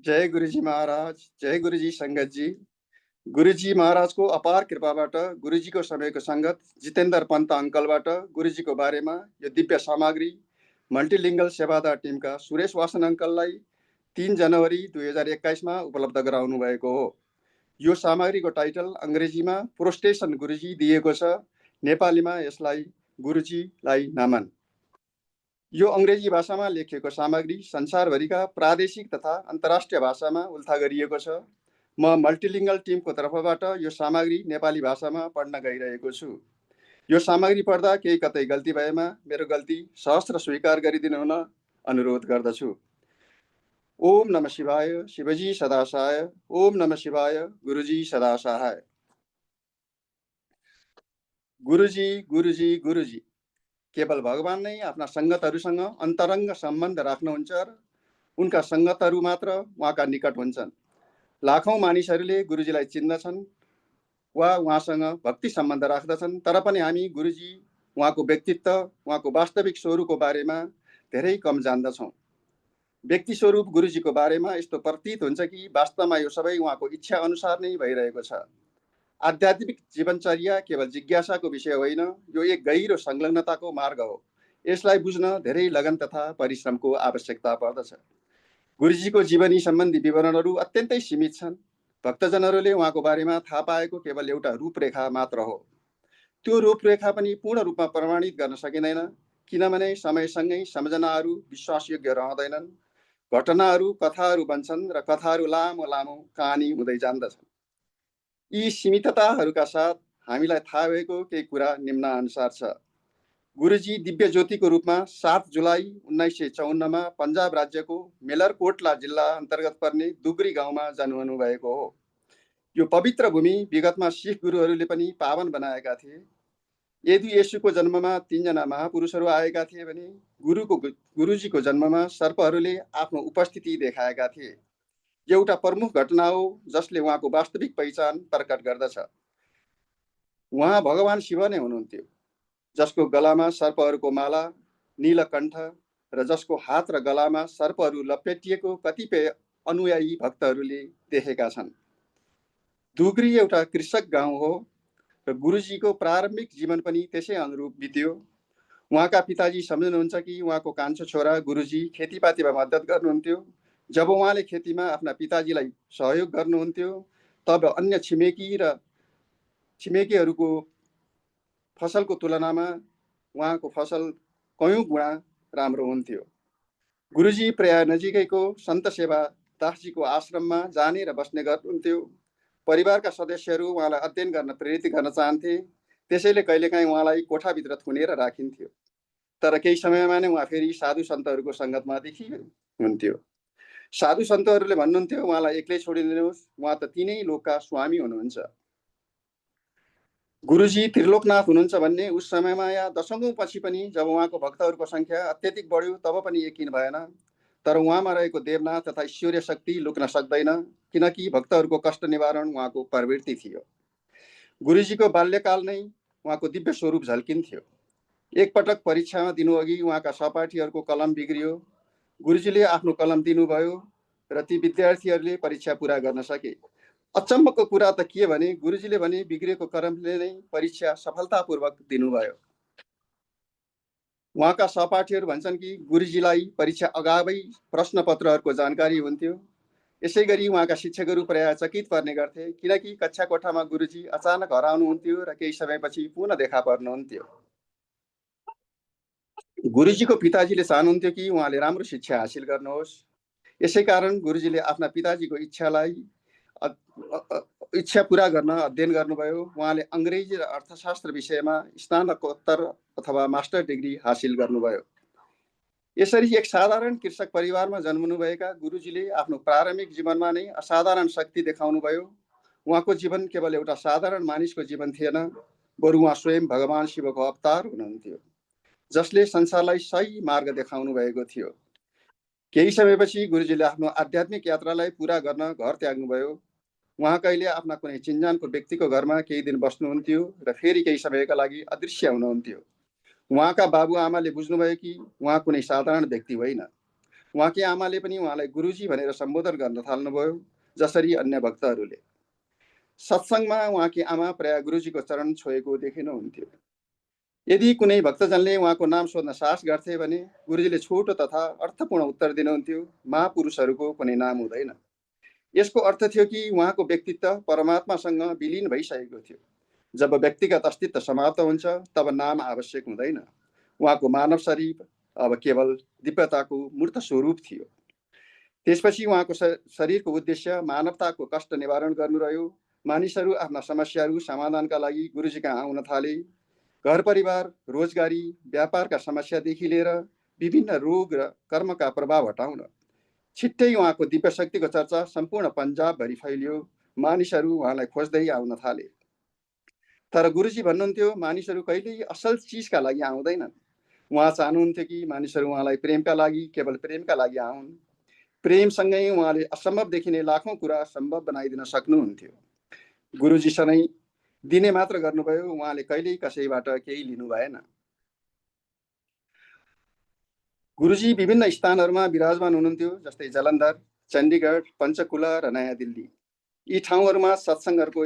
जय गुरुजी महाराज, जय गुरुजी संगत जी। गुरुजी महाराजको अपार कृपाबाट गुरुजीको समयको संगत जितेन्द्र पन्त अङ्कलबाट गुरुजीको बारेमा यो दिव्य सामग्री मल्टिलिङ्गल सेवादार टिमका सुरेश वासन अङ्कललाई 3 जनवरी 2021मा उपलब्ध गराउनु भएको हो। यो सामग्रीको टाइटल अङ्ग्रेजीमा प्रोस्टेसन गुरुजी दिएको छ, नेपालीमा यसलाई गुरुजीलाई नमन। यो अङ्ग्रेजी भाषामा लेखिएको सामग्री संसारभरिका प्रादेशिक तथा अन्तर्राष्ट्रिय भाषामा उल्था गरिएको छ। म मल्टिलिङ्गल टिमको तर्फबाट यो सामग्री नेपाली भाषामा पढ्न गइरहेको छु। यो सामग्री पढ्दा केही कतै गल्ती भएमा मेरो गल्ती सहस्र स्वीकार गरिदिनु हुन अनुरोध गर्दछु। ओम नमः शिवाय, शिवजी सदा सहाय। ओम नमः शिवाय, गुरुजी सदा सहाय। गुरुजी गुरुजी गुरुजी केवल भगवान नै आफ्ना सङ्गतहरूसँग अन्तरङ्ग सम्बन्ध राख्नुहुन्छ र उनका सङ्गतहरू मात्र उहाँका निकट हुन्छन्। लाखौँ मानिसहरूले गुरुजीलाई चिन्दछन् वा उहाँसँग भक्ति सम्बन्ध राख्दछन्, तर पनि हामी गुरुजी, उहाँको व्यक्तित्व, उहाँको वास्तविक स्वरूपको बारेमा धेरै कम जान्दछौँ। व्यक्ति स्वरूप गुरुजीको बारेमा यस्तो प्रतीत हुन्छ कि वास्तवमा यो सबै उहाँको इच्छा अनुसार नै भइरहेको छ। आध्यात्मिक जीवनचर्या केवल जिज्ञासाको विषय होइन, यो एक गहिरो संलग्नताको मार्ग हो। यसलाई बुझ्न धेरै लगन तथा परिश्रमको आवश्यकता पर्दछ। गुरुजीको जीवनी सम्बन्धी विवरणहरू अत्यन्तै सीमित छन्। भक्तजनहरूले उहाँको बारेमा थाहा पाएको केवल एउटा रूपरेखा मात्र हो। त्यो रूपरेखा पनि पूर्ण रूपमा प्रमाणित गर्न सकिँदैन, किनभने समयसँगै सम्झनाहरू विश्वासयोग्य रहँदैनन्। घटनाहरू कथाहरू बन्छन् र कथाहरू लामो लामो कहानी हुँदै जान्दछन्। यी सीमितताहरूका साथ हामीलाई थाहा भएको केही कुरा निम्नानुसार छ। गुरुजी दिव्य ज्योतिको रूपमा 7 जुलाई 1954मा पन्जाब राज्यको मेलरकोटला जिल्ला अन्तर्गत पर्ने दुग्री गाउँमा जन्मनु भएको हो। यो पवित्र भूमि विगतमा सिख गुरुहरूले पनि पावन बनाएका थिए। यदि येशूको जन्ममा 3 जना महापुरुषहरू आएका थिए भने गुरुजीको जन्ममा सर्पहरूले आफ्नो उपस्थिति देखाएका थिए। एउटा प्रमुख घटना हो जसले उहाँको वास्तविक पहिचान प्रकट गर्दछ। उहाँ भगवान शिव नै हुनुहुन्थ्यो, जसको गलामा सर्पहरूको माला, नीलकण्ठ र जसको हात र गलामा सर्पहरू लपेटिएको कतिपय अनुयायी भक्तहरूले देखेका छन्। दुग्री एउटा कृषक गाउँ हो र गुरुजीको प्रारम्भिक जीवन पनि त्यसै अनुरूप बित्यो। उहाँका पिताजी सम्झनुहुन्छ कि उहाँको कान्छो छोरा गुरुजी खेतीपातीमा मद्दत गर्नुहुन्थ्यो। जब उहाँले खेतीमा आफ्ना पिताजीलाई सहयोग गर्नुहुन्थ्यो, तब अन्य छिमेकीहरूको फसलको तुलनामा उहाँको फसल कयौँ गुणा राम्रो हुन्थ्यो। गुरुजी प्राय नजिकैको सन्त सेवा दासजीको आश्रममा जाने र बस्ने गर्नुहुन्थ्यो। परिवारका सदस्यहरू उहाँलाई अध्ययन गर्न प्रेरित गर्न चाहन्थे, त्यसैले कहिलेकाहीँ उहाँलाई कोठाभित्र थुनेर राखिन्थ्यो। तर केही समयमा नै उहाँ फेरि साधु सन्तहरूको सङ्गतमा देखिनुहुन्थ्यो। साधु सन्तहरूले भन्नुहुन्थ्यो उहाँलाई एक्लै छोडिदिनुहोस्, उहाँ त तिनै लोकका स्वामी हुनुहुन्छ। गुरुजी त्रिलोकनाथ हुनुहुन्छ भन्ने उस समयमा या दशकौँ पछि पनि जब उहाँको भक्तहरूको सङ्ख्या अत्यधिक बढ्यो तब पनि यकिन भएन। तर उहाँमा रहेको देवनाथ तथा ईश्वरीय शक्ति लुक्न सक्दैन, किनकि भक्तहरूको कष्ट निवारण उहाँको प्रवृत्ति थियो। गुरुजीको बाल्यकाल नै उहाँको दिव्य स्वरूप झल्किन्थ्यो। एकपटक परीक्षामा दिनुअघि उहाँका सहपाठीहरूको कलम बिग्रियो। गुरुजीले आफ्नो कलम दिनुभयो र ती विद्यार्थीहरूले परीक्षा पुरा गर्न सके। अचम्मको कुरा त के भने गुरुजीले भने बिग्रेको कलमले नै परीक्षा सफलतापूर्वक दिनुभयो। उहाँका सहपाठीहरू भन्छन् कि गुरुजीलाई परीक्षा अगावै प्रश्नपत्रहरूको जानकारी हुन्थ्यो। यसै गरी उहाँका शिक्षकहरू प्राय चकित पर्ने गर्थे, किनकि कक्षा कोठामा गुरुजी अचानक हराउनुहुन्थ्यो र केही समयपछि पुनः देखा पर्नुहुन्थ्यो। गुरुजीको पिताजीले चाहनुहुन्थ्यो कि उहाँले राम्रो शिक्षा हासिल गर्नुहोस्। यसै कारण गुरुजीले आफ्ना पिताजीको इच्छा पुरा गर्न अध्ययन गर्नुभयो। उहाँले अङ्ग्रेजी र अर्थशास्त्र विषयमा स्नातकोत्तर अथवा मास्टर डिग्री हासिल गर्नुभयो। यसरी एक साधारण कृषक परिवारमा जन्मनुभएका गुरुजीले आफ्नो प्रारम्भिक जीवनमा नै असाधारण शक्ति देखाउनुभयो। उहाँको जीवन केवल एउटा साधारण मानिसको जीवन थिएन, बरु उहाँ स्वयं भगवान शिवको अवतार हुनुहुन्थ्यो, जसले संसारलाई सही मार्ग देखाउनु भएको थियो। केही समयपछि गुरुजीले आफ्नो आध्यात्मिक यात्रालाई पुरा गर्न घर त्याग्नुभयो। उहाँ कहिले आफ्ना कुनै चिन्जानको व्यक्तिको घरमा केही दिन बस्नुहुन्थ्यो र फेरि केही समयका लागि अदृश्य हुनुहुन्थ्यो। उहाँका बाबुआमाले बुझ्नुभयो कि उहाँ कुनै साधारण व्यक्ति होइन। उहाँकी आमाले पनि उहाँलाई गुरुजी भनेर सम्बोधन गर्न थाल्नुभयो, जसरी अन्य भक्तहरूले। सत्सङ्गमा उहाँकी आमा प्राय गुरुजीको चरण छोएको देखिनुहुन्थ्यो। यदि कुनै भक्तजनले उहाँको नाम सोध्न साहस गर्थे भने गुरुजीले छोटो तथा अर्थपूर्ण उत्तर दिनुहुन्थ्यो, महापुरुषहरूको कुनै नाम हुँदैन। यसको अर्थ थियो कि उहाँको व्यक्तित्व परमात्मासँग विलिन भइसकेको थियो। जब व्यक्तिगत अस्तित्व समाप्त हुन्छ तब नाम आवश्यक हुँदैन। उहाँको मानव शरीर अब केवल दिव्यताको मूर्त स्वरूप थियो। त्यसपछि उहाँको शरीरको उद्देश्य मानवताको कष्ट निवारण गर्नु रह्यो। मानिसहरू आफ्ना समस्याहरू समाधानका लागि गुरुजीकहाँ आउन थाले। घर परिवार, रोजगारी, व्यापारका समस्यादेखि लिएर विभिन्न रोग र कर्मका प्रभाव हटाउन छिट्टै उहाँको दिव्य शक्तिको चर्चा सम्पूर्ण पन्जाबभरि फैलियो। मानिसहरू उहाँलाई खोज्दै आउन थाले। तर गुरुजी भन्नुहुन्थ्यो, मानिसहरू कहिल्यै असल चिजका लागि आउँदैनन्। उहाँ चाहनुहुन्थ्यो कि मानिसहरू उहाँलाई प्रेमका लागि, केवल प्रेमका लागि आउन्। प्रेमसँगै उहाँले असम्भव देखिने लाखौँ कुरा सम्भव बनाइदिन सक्नुहुन्थ्यो। गुरुजी सधैँ दिने मात्र गर्नुभयो, उहाँले कहिल्यै कसैबाट केही लिनु भएन। गुरुजी विभिन्न स्थानहरूमा विराजमान हुनुहुन्थ्यो, जस्तै जलन्धर, चण्डीगढ, पञ्चकुला र नयाँ दिल्ली। यी ठाउँहरूमा सत्सङ्गहरूको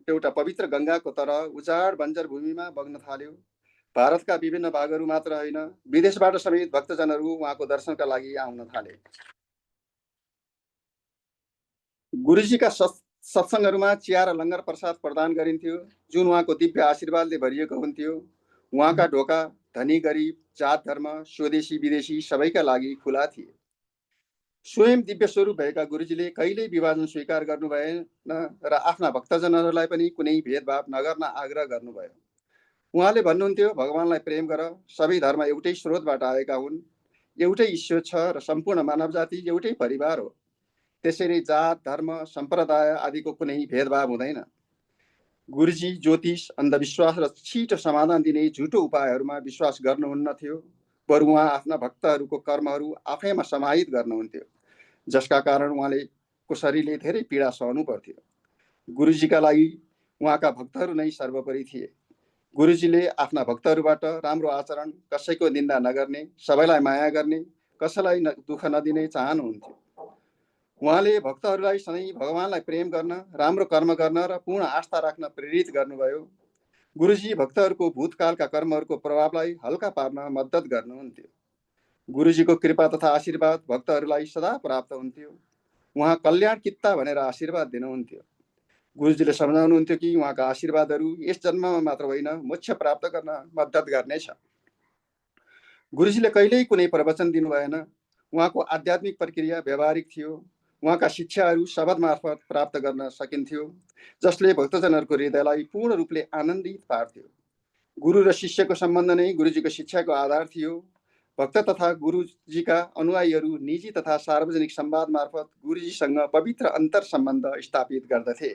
एउटा पवित्र गङ्गाको तरह उजाड बन्जर भूमिमा बग्न थाल्यो। भारतका विभिन्न भागहरू मात्र होइन, विदेशबाट समेत भक्तजनहरू उहाँको दर्शनका लागि आउन थाले। गुरुजीका सत्सङ्गहरूमा चिया र लङ्गर प्रसाद प्रदान गरिन्थ्यो, जुन उहाँको दिव्य आशीर्वादले भरिएको हुन्थ्यो। उहाँका ढोका धनी गरिब, जात धर्म, स्वदेशी विदेशी सबैका लागि खुला थिए। स्वयं दिव्य स्वरूप भएका गुरुजीले कहिल्यै विभाजन स्वीकार गर्नु भएन र आफ्ना भक्तजनहरूलाई पनि कुनै भेदभाव नगर्न आग्रह गर्नुभयो। उहाँले भन्नुहुन्थ्यो, भगवानलाई प्रेम गर, सबै धर्म एउटै स्रोतबाट आएका हुन्, एउटै ईश्वर छ र सम्पूर्ण मानव जाति एउटै परिवार हो। त्यसैले जात धर्म सम्प्रदाय आदिको कुनै भेदभाव हुँदैन। गुरुजी ज्योतिष, अन्धविश्वास र छिटो समाधान दिने झुटो उपायहरूमा विश्वास गर्नुहुन्न थियो, बरु उहाँ आफ्ना भक्तहरूको कर्महरू आफैमा समाहित गर्नुहुन्थ्यो, जसका कारण उहाँले को शरीरले धेरै पीडा सहनु पर्थ्यो। गुरुजीका लागि उहाँका भक्तहरू नै सर्वोपरि थिए। गुरुजीले आफ्ना भक्तहरूबाट राम्रो आचरण, कसैको निन्दा नगर्ने, सबैलाई माया गर्ने, कसैलाई दुःख नदिने चाहनुहुन्थ्यो। उहाँले भक्तहरूलाई सधैँ भगवानलाई प्रेम गर्न, राम्रो कर्म गर्न र पूर्ण आस्था राख्न प्रेरित गर्नुभयो। गुरुजी भक्तहरूको भूतकालका कर्महरूको प्रभावलाई हल्का पार्न मद्दत गर्नुहुन्थ्यो। गुरुजीको कृपा तथा आशीर्वाद भक्तहरूलाई सदा प्राप्त हुन्थ्यो। उहाँ कल्याण कित्ता भनेर आशीर्वाद दिनुहुन्थ्यो। गुरुजीले सम्झाउनुहुन्थ्यो कि उहाँका आशीर्वादहरू यस जन्ममा मात्र होइन, मोक्ष प्राप्त गर्न मद्दत गर्नेछ। गुरुजीले कहिल्यै कुनै प्रवचन दिनु भएन। उहाँको आध्यात्मिक प्रक्रिया व्यावहारिक थियो। उहाँका शिक्षाहरू शब्द मार्फत प्राप्त गर्न सकिन्थ्यो, जसले भक्तजनहरूको हृदयलाई पूर्ण रूपले आनन्दित पार्थ्यो। गुरु र शिष्यको सम्बन्ध नै गुरुजीको शिक्षाको आधार थियो। भक्त तथा गुरुजीका अनुयायीहरू निजी तथा सार्वजनिक संवाद मार्फत गुरुजीसँग पवित्र अन्तर सम्बन्ध स्थापित गर्दथे।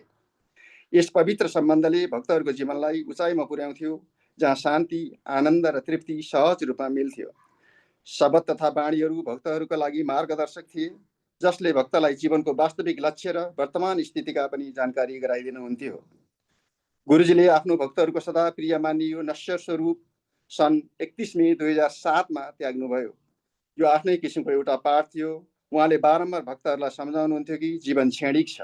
यस पवित्र सम्बन्धले भक्तहरूको जीवनलाई उचाइमा पुर्याउँथ्यो, जहाँ शान्ति, आनन्द र तृप्ति सहज रूपमा मिल्थ्यो। शब्द तथा वाणीहरू भक्तहरूका लागि मार्गदर्शक थिए, जसले भक्तलाई जीवनको वास्तविक लक्ष्य र वर्तमान स्थितिका पनि जानकारी गराइदिनुहुन्थ्यो। गुरुजीले आफ्नो भक्तहरूको सदा प्रिय मानियो नश्वर स्वरूप सन् 31 मे 2007मा त्याग्नुभयो। यो आफ्नै किसिमको एउटा पाठ थियो। उहाँले बारम्बार भक्तहरूलाई सम्झाउनुहुन्थ्यो कि जीवन क्षणिक छ।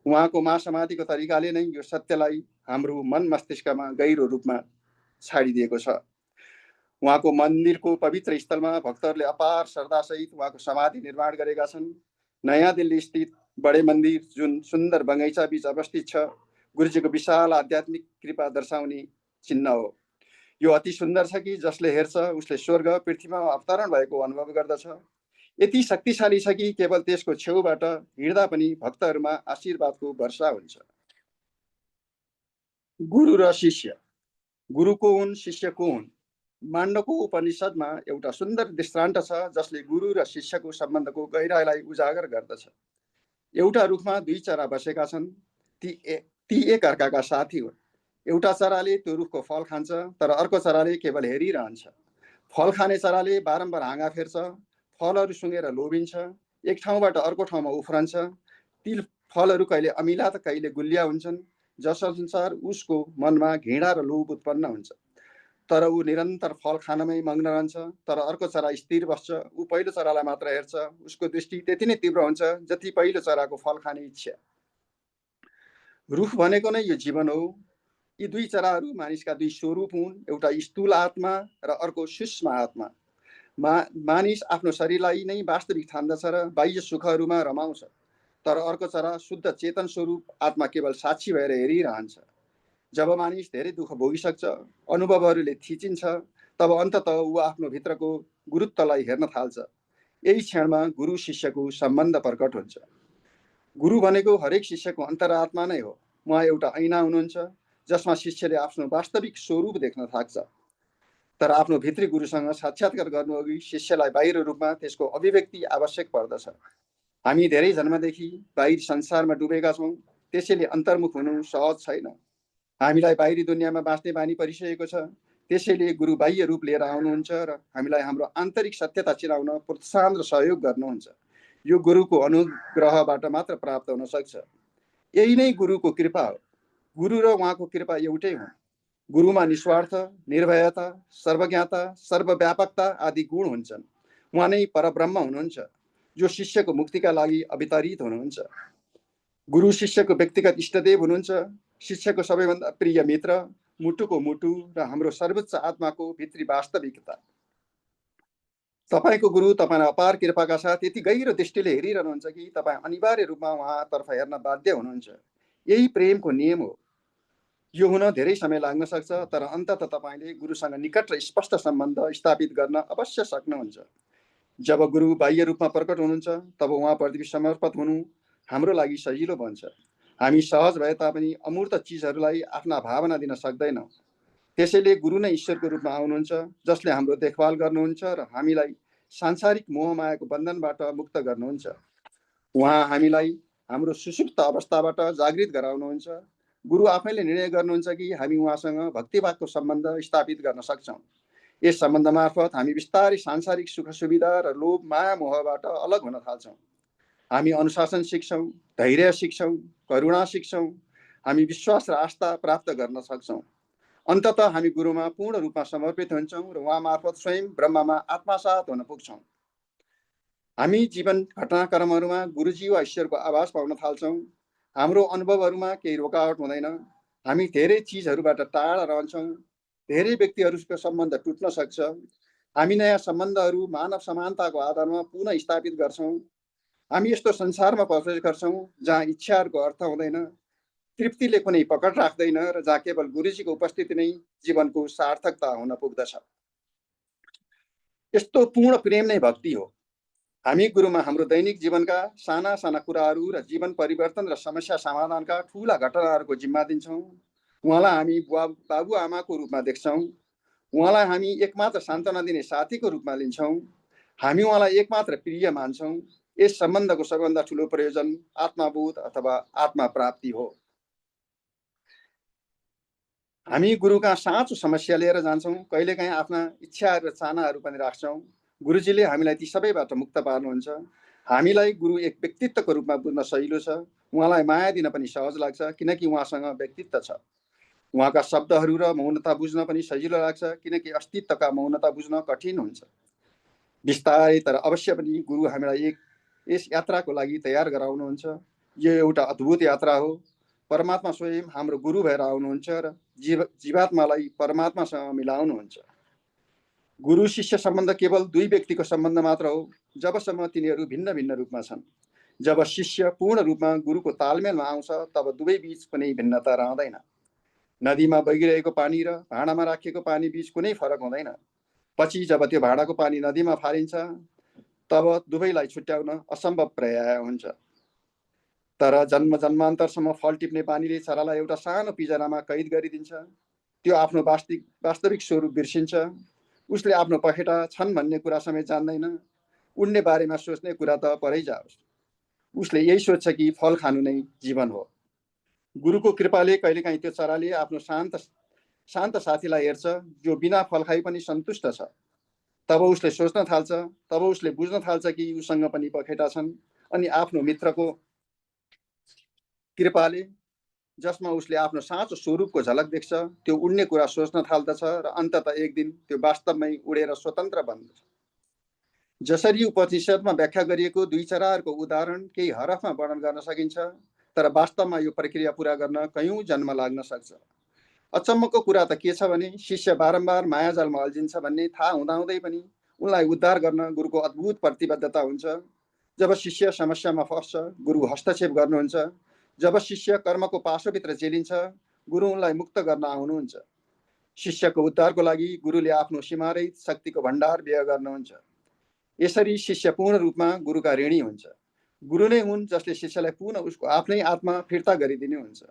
उहाँको महासमाधिको तरिकाले नै यो सत्यलाई हाम्रो मन मस्तिष्कमा गहिरो रूपमा छाडिदिएको छ। उहाँको मन्दिरको पवित्र स्थलमा भक्तहरूले अपार श्रद्धासहित उहाँको समाधि निर्माण गरेका छन्। नयाँ दिल्ली स्थित बडे मन्दिर, जुन सुन्दर बगैँचा बीच अवस्थित छ, गुरुजीको विशाल आध्यात्मिक कृपा दर्शाउने चिन्ह हो। यो अति सुन्दर छ कि जसले हेर्छ उसले स्वर्ग पृथ्वीमा अवतरण भएको अनुभव गर्दछ। यति शक्तिशाली छ कि केवल त्यसको छेउबाट हिँड्दा पनि भक्तहरूमा आशीर्वादको वर्षा हुन्छ। गुरु र शिष्य, गुरु को हुन्, शिष्य को हुन्? माण्डको उपनिषदमा एउटा सुन्दर दृष्टान्त छ, जसले गुरु र शिष्यको सम्बन्धको गहिराईलाई उजागर गर्दछ। एउटा रुखमा दुई चरा बसेका छन्। ती एक अर्काका साथी हुन्। एउटा चराले त्यो रुखको फल खान्छ, तर अर्को चराले केवल हेरिरहन्छ। फल खाने चराले बारम्बार हाँगा फेर्छ, फलहरू सुँगेर लोभिन्छ, एक ठाउँबाट अर्को ठाउँमा उफ्रन्छ। ती फलहरू कहिले अमिला त कहिले गुलिया हुन्छन्, जसअनुसार उसको मनमा घृणा र लोभ उत्पन्न हुन्छ। तर ऊ निरन्तर फल खानमै मग्न रहन्छ। तर अर्को चरा स्थिर बस्छ, ऊ पहिलो चरालाई मात्र हेर्छ। उसको दृष्टि त्यति नै तीव्र हुन्छ जति पहिलो चराको फल खाने इच्छा। रुख भनेको नै यो जीवन हो। यी दुई चराहरू मानिसका दुई स्वरूप हुन्, एउटा स्थूल आत्मा र अर्को सूक्ष्म आत्मा। मानिस आफ्नो शरीरलाई नै वास्तविक ठान्दछ र बाह्य सुखहरूमा रमाउँछ। तर अर्को चरा शुद्ध चेतन स्वरूप आत्मा केवल साक्षी भएर हेरिरहन्छ। जब मानिस धेरै दुःख भोगिसक्छ, अनुभवहरूले थिचिन्छ, तब अन्ततः ऊ आफ्नो भित्रको गुरुत्वलाई हेर्न थाल्छ। यही क्षणमा गुरु शिष्यको सम्बन्ध प्रकट हुन्छ। गुरु भनेको हरेक शिष्यको अन्तरात्मा नै हो। उहाँ एउटा ऐना हुनुहुन्छ जसमा शिष्यले आफ्नो वास्तविक स्वरूप देख्न थाक्छ। तर आफ्नो भित्री गुरुसँग साक्षात्कार गर्नुअघि शिष्यलाई बाहिर रूपमा त्यसको अभिव्यक्ति आवश्यक पर्दछ। हामी धेरै जन्मदेखि बाहिर संसारमा डुबेका छौँ, त्यसैले अन्तर्मुख हुनु सहज छैन। हामीलाई बाहिरी दुनियाँमा बाँच्ने बानी परिसकेको छ। त्यसैले गुरु बाह्य रूप लिएर आउनुहुन्छ र हामीलाई हाम्रो आन्तरिक सत्यता चिनाउन प्रोत्साहन र सहयोग गर्नुहुन्छ। यो गुरुको अनुग्रहबाट मात्र प्राप्त हुन सक्छ। यही नै गुरुको कृपा हो। गुरु र उहाँको कृपा एउटै हुन्। गुरुमा निस्वार्थ, निर्भयता, सर्वज्ञता, सर्वव्यापकता आदि गुण हुन्छन्। उहाँ नै परब्रह्म हुनुहुन्छ जो शिष्यको मुक्तिका लागि अवतरित हुनुहुन्छ। गुरु शिष्यको व्यक्तिगत इष्टदेव हुनुहुन्छ, शिष्यको सबैभन्दा प्रिय मित्र, मुटुको मुटु र हाम्रो सर्वोच्च आत्माको भित्री वास्तविकता। तपाईँको गुरु तपाईँलाई अपार कृपाका साथ यति गहिरो दृष्टिले हेरिरहनुहुन्छ कि तपाईँ अनिवार्य रूपमा उहाँतर्फ हेर्न बाध्य हुनुहुन्छ। यही प्रेमको नियम हो। यो हुन धेरै समय लाग्न सक्छ, तर अन्ततः तपाईँले गुरुसँग निकट र स्पष्ट सम्बन्ध स्थापित गर्न अवश्य सक्नुहुन्छ। जब गुरु बाह्य रूपमा प्रकट हुनुहुन्छ, तब उहाँप्रति समर्पित हुनु हाम्रो लागि सजिलो बन्छ। हामी सहज भए तापनि अमूर्त चिजहरूलाई आफ्ना भावना दिन सक्दैनौँ। त्यसैले गुरु नै ईश्वरको रूपमा आउनुहुन्छ, जसले हाम्रो देखभाल गर्नुहुन्छ र हामीलाई सांसारिक मोहमायाको बन्धनबाट मुक्त गर्नुहुन्छ। उहाँ हामीलाई हाम्रो सुषुप्त अवस्थाबाट जागृत गराउनुहुन्छ। गुरु आफैले निर्णय गर्नुहुन्छ कि हामी उहाँसँग भक्तिभावको सम्बन्ध स्थापित गर्न सक्छौँ। यस सम्बन्ध मार्फत हामी बिस्तारै सांसारिक सुख सुविधा र लोभ माया मोहबाट अलग हुन थाल्छौँ। हामी अनुशासन सिक्छौँ, धैर्य सिक्छौँ, करुणा सिक्छौँ। हामी विश्वास र आस्था प्राप्त गर्न सक्छौँ। अन्ततः हामी गुरुमा पूर्ण रूपमा समर्पित हुन्छौँ र उहाँ मार्फत स्वयं ब्रह्ममा आत्मसात हुन पुग्छौँ। हामी जीवन घटनाक्रमहरूमा गुरुजी वा ईश्वरको आभास पाउन थाल्छौँ। हाम्रो अनुभवहरूमा केही रोकावट हुँदैन। हामी धेरै चिजहरूबाट टाढा रहन्छौँ। धेरै व्यक्तिहरूको सम्बन्ध टुट्न सक्छ। हामी नयाँ सम्बन्धहरू मानव समानताको आधारमा पुनः स्थापित गर्छौँ। हामी यस्तो संसारमा प्रवेश गर्छौँ जहाँ इच्छाहरूको अर्थ हुँदैन, तृप्तिले कुनै पकड राख्दैन र जहाँ केवल गुरुजीको उपस्थिति नै जीवनको सार्थकता हुन पुग्दछ। यस्तो पूर्ण प्रेम नै भक्ति हो। हामी गुरुमा हाम्रो दैनिक जीवनका साना साना कुराहरू र जीवन परिवर्तन र समस्या समाधानका ठुला घटनाहरूको जिम्मा दिन्छौँ। उहाँलाई हामी बाबुआमाको रूपमा देख्छौँ। उहाँलाई हामी एकमात्र सान्त्वना दिने साथीको रूपमा लिन्छौँ। हामी उहाँलाई एकमात्र प्रिय मान्छौँ। यस सम्बन्धको सबैभन्दा ठुलो प्रयोजन आत्माबोध अथवा आत्मा प्राप्ति हो। हामी गुरुका साँचो समस्या लिएर जान्छौँ, कहिलेकाहीँ आफ्ना इच्छाहरू र चाहनाहरू पनि राख्छौँ। गुरुजीले हामीलाई ती सबैबाट मुक्त पार्नुहुन्छ। हामीलाई गुरु एक व्यक्तित्वको रूपमा बुझ्न सजिलो छ। उहाँलाई माया दिन पनि सहज लाग्छ, किनकि उहाँसँग व्यक्तित्व छ। उहाँका शब्दहरू र मौनता बुझ्न पनि सजिलो लाग्छ, किनकि अस्तित्वका मौनता बुझ्न कठिन हुन्छ। बिस्तारै तर अवश्य पनि गुरु हामीलाई यस यात्राको लागि तयार गराउनुहुन्छ। यो एउटा अद्भुत यात्रा हो। परमात्मा स्वयं हाम्रो गुरु भएर आउनुहुन्छ र जीवात्मालाई परमात्मासँग मिलाउनुहुन्छ। गुरु शिष्य सम्बन्ध केवल दुई व्यक्तिको सम्बन्ध मात्र हो, जबसम्म तिनीहरू भिन्न भिन्न रूपमा छन्। जब शिष्य पूर्ण रूपमा गुरुको तालमेलमा आउँछ, तब दुवै बीच कुनै भिन्नता रहँदैन। नदीमा बगिरहेको पानी र भाँडामा राखिएको पानी बीच कुनै फरक हुँदैन। पछि जब त्यो भाँडाको पानी नदीमा फालिन्छ, तब दुवैलाई छुट्याउन असम्भव पर्याय हुन्छ। तर जन्म जन्मान्तरसम्म फल टिप्ने बानीले चरालाई एउटा सानो पिजरामा कैद गरिदिन्छ। त्यो आफ्नो वास्तविक स्वरूप बिर्सिन्छ। उसले आफ्नो पखेटा छन् भन्ने कुरा समेत जान्दैन। उड्ने बारेमा सोच्ने कुरा त परै जाओस्। उसले यही सोच्छ कि फल खानु नै जीवन हो। गुरुको कृपाले कहिलेकाहीँ त्यो चराले आफ्नो शान्त साथीलाई हेर्छ जो बिना फल खाइ पनि सन्तुष्ट छ। तब उसले सोच्न थाल्छ, तब उसले बुझ्न थाल्छ कि उसँग पनि पखेटा छन्, अनि आफ्नो मित्रको कृपाले जसमा उसले आफ्नो साँचो स्वरूपको झलक देख्छ, त्यो उड्ने कुरा सोच्न थाल्दछ र अन्ततः एक दिन त्यो वास्तवमै उडेर स्वतन्त्र बन्दछ। जसरी उपनिषदमा व्याख्या गरिएको दुई चराहरूको उदाहरण केही हरफमा वर्णन गर्न सकिन्छ, तर वास्तवमा यो प्रक्रिया पुरा गर्न कयौं जन्म लाग्न सक्छ। अचम्मको कुरा त के छ भने शिष्य बारम्बार मायाजालमा अल्झिन्छ भन्ने थाहा हुँदाहुँदै पनि उनलाई उद्धार गर्न गुरुको अद्भुत प्रतिबद्धता हुन्छ। जब शिष्य समस्यामा फस्छ, गुरु हस्तक्षेप गर्नुहुन्छ। जब शिष्य कर्मको पाशोभित्र चेलिन्छ, गुरु उनलाई मुक्त गर्न आउनुहुन्छ। शिष्यको उद्धारको लागि गुरुले आफ्नो सीमारहित शक्तिको भण्डार व्यय गर्नुहुन्छ। यसरी शिष्य पूर्ण रूपमा गुरुका ऋणी हुन्छ। गुरु नै हुन् जसले शिष्यलाई पुनः उसको आफ्नै आत्मा फिर्ता गरिदिने हुन्छ।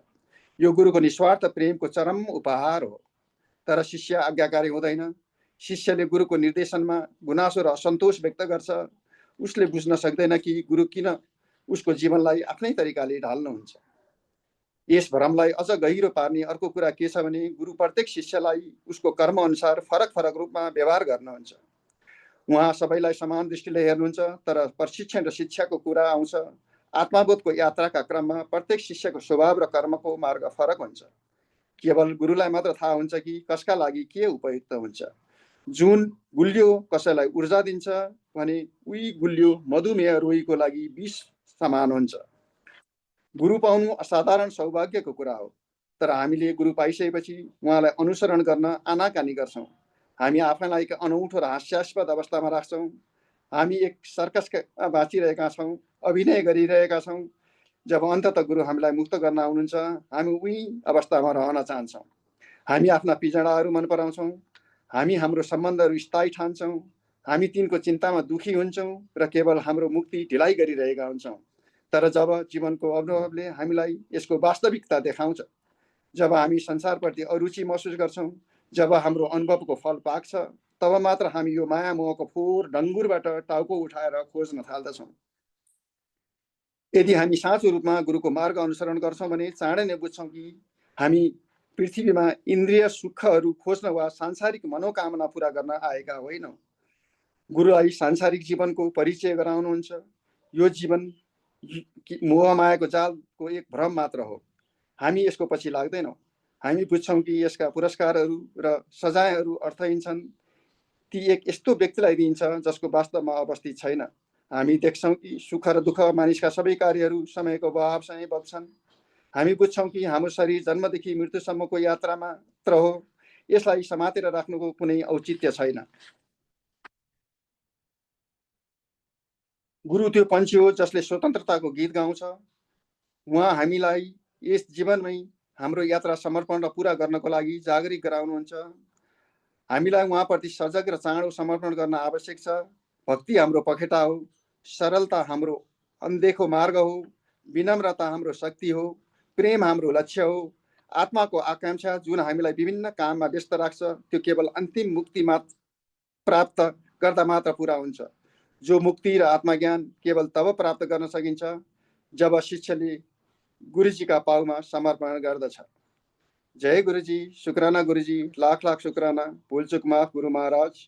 यो गुरुको निस्वार्थ प्रेमको चरम उपहार हो। तर शिष्य आज्ञाकारी हुँदैन। शिष्यले गुरुको निर्देशनमा गुनासो र असन्तोष व्यक्त गर्छ। उसले बुझ्न सक्दैन कि गुरु किन उसको जीवनलाई आफ्नै तरिकाले ढाल्नुहुन्छ। यस भ्रमलाई अझ गहिरो पार्ने अर्को कुरा के छ भने गुरु प्रत्येक शिष्यलाई उसको कर्म अनुसार फरक फरक रूपमा व्यवहार गर्नुहुन्छ। उहाँ सबैलाई समान दृष्टिले हेर्नुहुन्छ, तर प्रशिक्षण र शिक्षाको कुरा आउँछ। आत्माबोधको यात्राका क्रममा प्रत्येक शिष्यको स्वभाव र कर्मको मार्ग फरक हुन्छ। केवल गुरुलाई मात्र थाहा हुन्छ कि कसका लागि के उपयुक्त हुन्छ। जुन गुलियो कसैलाई ऊर्जा दिन्छ भने उही गुलियो मधुमेह रोगीको लागि विष समान हुन्छ। गुरु पाउनु असाधारण सौभाग्यको कुरा हो, तर हामीले गुरु पाइसकेपछि उहाँलाई अनुसरण गर्न आनाकानी गर्छौँ। हामी आफैलाई एक अनौठो र हास्यास्पद अवस्थामा राख्छौँ। हामी एक सर्कसमा बाँचिरहेका छौँ, अभिनय गरिरहेका छौँ। जब अन्ततः गुरु हामीलाई मुक्त गर्न आउनुहुन्छ, हामी उही अवस्थामा रहन चाहन्छौँ। हामी आफ्ना पिजडाहरू मन पराउँछौँ। हामी हाम्रो सम्बन्धहरू स्थायी ठान्छौँ। हामी तिनको चिन्तामा दुखी हुन्छौँ र केवल हाम्रो मुक्ति ढिलाइ गरिरहेका हुन्छौँ। तर जब जीवनको अनुभवले हामीलाई यसको वास्तविकता देखाउँछ, जब हामी संसारप्रति अरुचि महसुस गर्छौँ, जब हाम्रो अनुभवको फल पाक्छ, तब मात्र हामी यो माया मोहको फोहोर डङ्गुरबाट टाउको उठाएर खोज्न थाल्दछौँ। यदि हामी साँचो रूपमा गुरुको मार्ग अनुसरण गर्छौँ भने चाँडै नै बुझ्छौँ कि हामी पृथ्वीमा इन्द्रिय सुखहरू खोज्न वा सांसारिक मनोकामना पुरा गर्न आएका होइनौँ। गुरुलाई सांसारिक जीवनको परिचय गराउनुहुन्छ। यो जीवन मोह मायाको जालको एक भ्रम मात्र हो। हामी यसको पछि लाग्दैनौँ। हामी बुझ्छौँ कि यसका पुरस्कारहरू र सजायहरू अर्थहीन छन्। ती एक यस्तो व्यक्तिलाई दिइन्छ जसको वास्तवमा अवस्थित छैन। हामी देख्छौँ कि सुख र दुःख मानिसका सबै कार्यहरू समयको प्रभावसँगै बग्छन्। हामी बुझ्छौँ कि हाम्रो शरीर जन्मदेखि मृत्युसम्मको यात्रा मात्र हो। यसलाई समातेर राख्नुको कुनै औचित्य छैन। गुरु त्यो पन्छी हो जसले स्वतन्त्रताको गीत गाउँछ। उहाँ हामीलाई यस जीवनमै हाम्रो यात्रा समर्पण र पुरा गर्नको लागि जागरिक गराउनुहुन्छ। हामीलाई उहाँप्रति सजग र चाँडो समर्पण गर्न आवश्यक छ। भक्ति हाम्रो पखेटा हो, सरलता हाम्रो अनदेखो मार्ग हो, विनम्रता हाम्रो शक्ति हो, प्रेम हाम्रो लक्ष्य हो। आत्माको आकांक्षा जुन हामीलाई विभिन्न काममा व्यस्त राख्छ, त्यो केवल अन्तिम मुक्ति प्राप्त गर्दा मात्र पुरा हुन्छ। जो मुक्ति र आत्मज्ञान केवल तब प्राप्त गर्न सकिन्छ जब शिष्यले गुरुजीका पाउमा समर्पण गर्दछ। जय गुरुजी, शुक्राना गुरुजी, लाख लाख शुक्राना, भुलचुक माफ गुरु महाराज।